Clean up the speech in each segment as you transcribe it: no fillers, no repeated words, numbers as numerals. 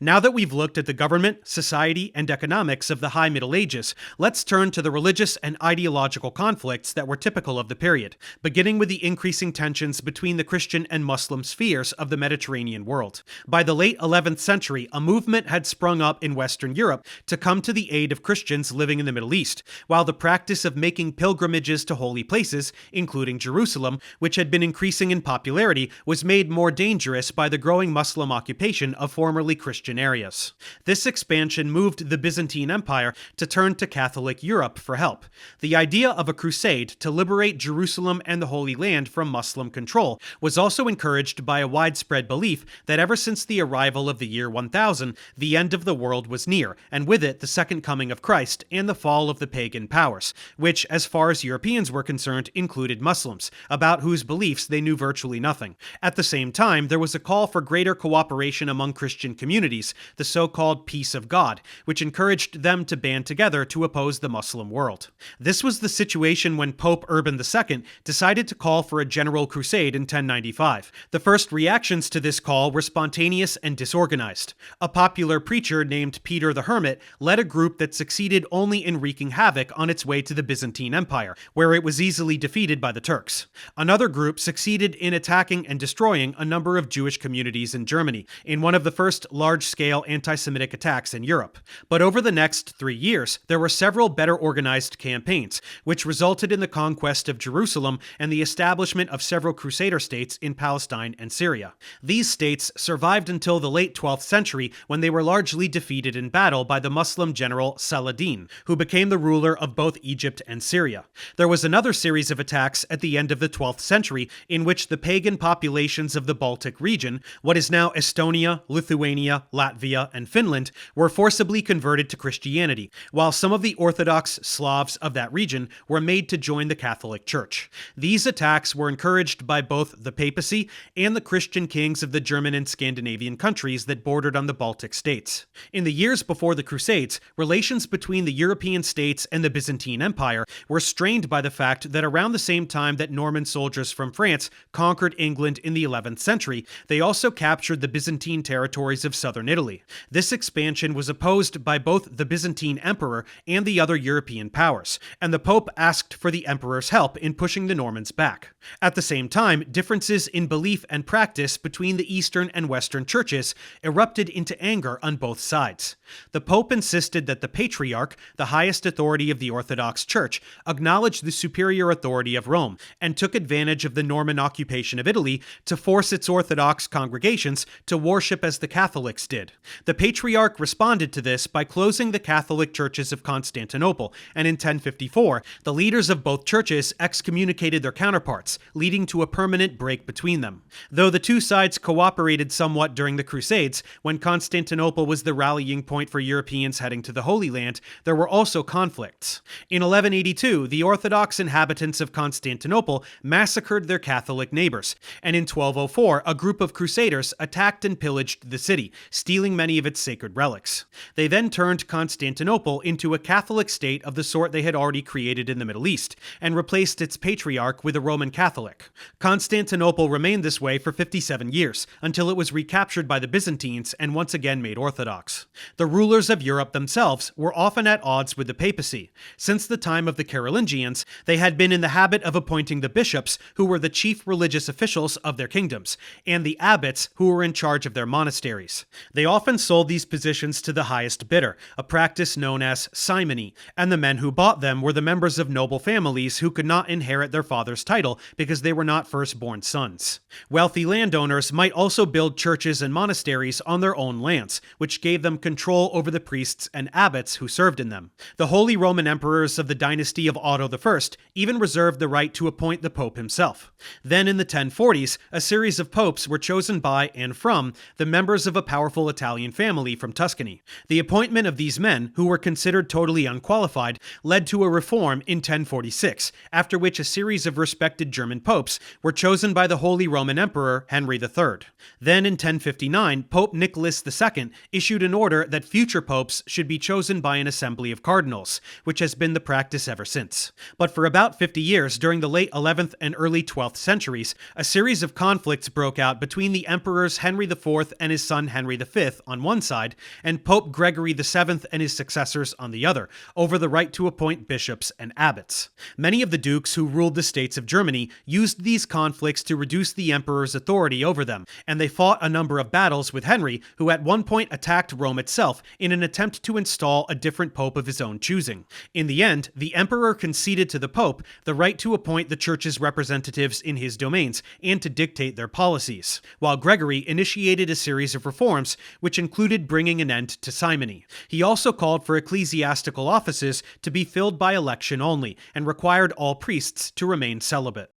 Now that we've looked at the government, society, and economics of the High Middle Ages, let's turn to the religious and ideological conflicts that were typical of the period, beginning with the increasing tensions between the Christian and Muslim spheres of the Mediterranean world. By the late 11th century, a movement had sprung up in Western Europe to come to the aid of Christians living in the Middle East, while the practice of making pilgrimages to holy places, including Jerusalem, which had been increasing in popularity, was made more dangerous by the growing Muslim occupation of formerly Christian areas. This expansion moved the Byzantine Empire to turn to Catholic Europe for help. The idea of a crusade to liberate Jerusalem and the Holy Land from Muslim control was also encouraged by a widespread belief that ever since the arrival of the year 1000, the end of the world was near, and with it the second coming of Christ and the fall of the pagan powers, which, as far as Europeans were concerned, included Muslims, about whose beliefs they knew virtually nothing. At the same time, there was a call for greater cooperation among Christian communities, the so-called Peace of God, which encouraged them to band together to oppose the Muslim world. This was the situation when Pope Urban II decided to call for a general crusade in 1095. The first reactions to this call were spontaneous and disorganized. A popular preacher named Peter the Hermit led a group that succeeded only in wreaking havoc on its way to the Byzantine Empire, where it was easily defeated by the Turks. Another group succeeded in attacking and destroying a number of Jewish communities in Germany, in one of the first large-scale anti-Semitic attacks in Europe. But over the next 3 years, there were several better organized campaigns, which resulted in the conquest of Jerusalem and the establishment of several Crusader states in Palestine and Syria. These states survived until the late 12th century, when they were largely defeated in battle by the Muslim general Saladin, who became the ruler of both Egypt and Syria. There was another series of attacks at the end of the 12th century in which the pagan populations of the Baltic region, what is now Estonia, Lithuania, Latvia, and Finland, were forcibly converted to Christianity, while some of the Orthodox Slavs of that region were made to join the Catholic Church. These attacks were encouraged by both the papacy and the Christian kings of the German and Scandinavian countries that bordered on the Baltic states. In the years before the Crusades, relations between the European states and the Byzantine Empire were strained by the fact that around the same time that Norman soldiers from France conquered England in the 11th century, they also captured the Byzantine territories of southern Italy. This expansion was opposed by both the Byzantine emperor and the other European powers, and the Pope asked for the emperor's help in pushing the Normans back. At the same time, differences in belief and practice between the Eastern and Western churches erupted into anger on both sides. The Pope insisted that the Patriarch, the highest authority of the Orthodox Church, acknowledge the superior authority of Rome, and took advantage of the Norman occupation of Italy to force its Orthodox congregations to worship as the Catholics did. The Patriarch responded to this by closing the Catholic churches of Constantinople, and in 1054, the leaders of both churches excommunicated their counterparts, leading to a permanent break between them. Though the two sides cooperated somewhat during the Crusades, when Constantinople was the rallying point for Europeans heading to the Holy Land, there were also conflicts. In 1182, the Orthodox inhabitants of Constantinople massacred their Catholic neighbors, and in 1204, a group of Crusaders attacked and pillaged the city, stealing many of its sacred relics. They then turned Constantinople into a Catholic state of the sort they had already created in the Middle East, and replaced its patriarch with a Roman Catholic. Constantinople remained this way for 57 years, until it was recaptured by the Byzantines and once again made Orthodox. The rulers of Europe themselves were often at odds with the papacy. Since the time of the Carolingians, they had been in the habit of appointing the bishops, who were the chief religious officials of their kingdoms, and the abbots, who were in charge of their monasteries. They often sold these positions to the highest bidder, a practice known as simony, and the men who bought them were the members of noble families who could not inherit their father's title because they were not firstborn sons. Wealthy landowners might also build churches and monasteries on their own lands, which gave them control over the priests and abbots who served in them. The Holy Roman Emperors of the dynasty of Otto I even reserved the right to appoint the Pope himself. Then in the 1040s, a series of popes were chosen by and from the members of a powerful Italian family from Tuscany. The appointment of these men, who were considered totally unqualified, led to a reform in 1046, after which a series of respected German popes were chosen by the Holy Roman Emperor Henry III. Then in 1059, Pope Nicholas II issued an order that future popes should be chosen by an assembly of cardinals, which has been the practice ever since. But for about 50 years during the late 11th and early 12th centuries, a series of conflicts broke out between the emperors Henry IV and his son Henry V, V on one side and Pope Gregory VII and his successors on the other, over the right to appoint bishops and abbots. Many of the dukes who ruled the states of Germany used these conflicts to reduce the emperor's authority over them, and they fought a number of battles with Henry, who at one point attacked Rome itself in an attempt to install a different pope of his own choosing. In the end, the emperor conceded to the pope the right to appoint the church's representatives in his domains and to dictate their policies, while Gregory initiated a series of reforms which included bringing an end to simony. He also called for ecclesiastical offices to be filled by election only, and required all priests to remain celibate.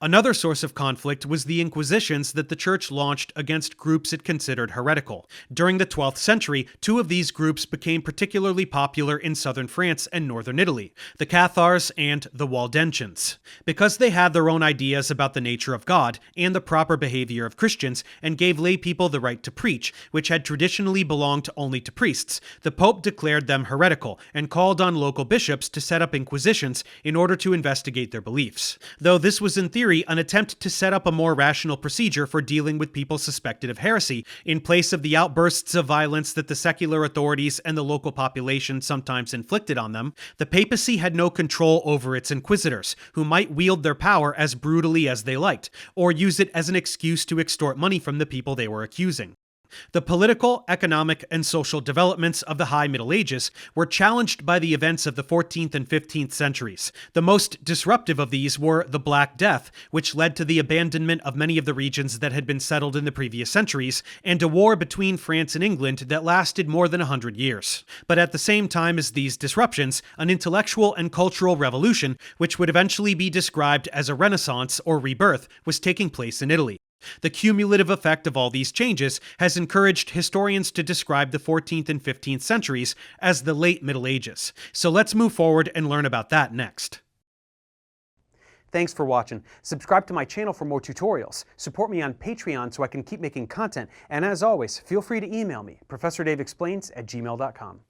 Another source of conflict was the Inquisitions that the Church launched against groups it considered heretical. During the 12th century, two of these groups became particularly popular in southern France and northern Italy, the Cathars and the Waldensians. Because they had their own ideas about the nature of God and the proper behavior of Christians, and gave lay people the right to preach, which had traditionally belonged only to priests, the Pope declared them heretical and called on local bishops to set up inquisitions in order to investigate their beliefs. Though this was in theory an attempt to set up a more rational procedure for dealing with people suspected of heresy, in place of the outbursts of violence that the secular authorities and the local population sometimes inflicted on them, the papacy had no control over its inquisitors, who might wield their power as brutally as they liked, or use it as an excuse to extort money from the people they were accusing. The political, economic, and social developments of the High Middle Ages were challenged by the events of the 14th and 15th centuries. The most disruptive of these were the Black Death, which led to the abandonment of many of the regions that had been settled in the previous centuries, and a war between France and England that lasted more than 100 years. But at the same time as these disruptions, an intellectual and cultural revolution, which would eventually be described as a Renaissance or rebirth, was taking place in Italy. The cumulative effect of all these changes has encouraged historians to describe the 14th and 15th centuries as the late Middle Ages. So let's move forward and learn about that next. Thanks for watching. Subscribe to my channel for more tutorials. Support me on Patreon so I can keep making content. And as always, feel free to email me, ProfessorDaveExplains@gmail.com.